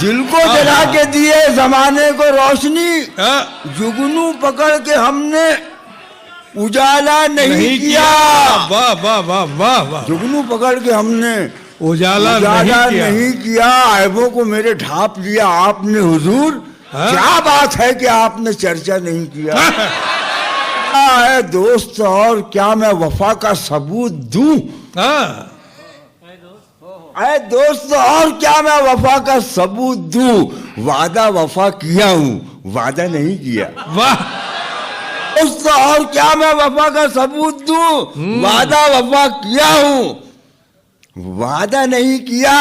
दिल को जला के दिए जमाने को रोशनी, हाँ, जुगनू पकड़ के हमने उजाला नहीं किया। वाह वाह वाह वाह वाह। जुगनू पकड़ के हमने उजाला नहीं किया, ऐबों को मेरे ढांप लिया आपने हुजूर। हाँ? क्या बात है कि आपने चर्चा नहीं किया। है दोस्त और क्या मैं वफा का सबूत दूं। हाँ, अरे दोस्त और क्या मैं वफा का सबूत दूं। वादा वफा किया हूं, वादा नहीं किया। वाह। दोस्त और क्या मैं वफा का सबूत दूं। वादा वफा किया हूं, वादा नहीं किया।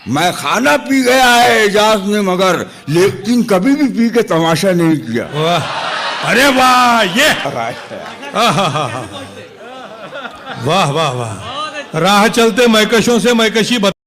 मैं खाना पी गया है एजाज में मगर, लेकिन कभी भी पी के तमाशा नहीं किया। वाह, अरे वाह, ये वाह वाह वाह। राह चलते मैकशों से मैकशी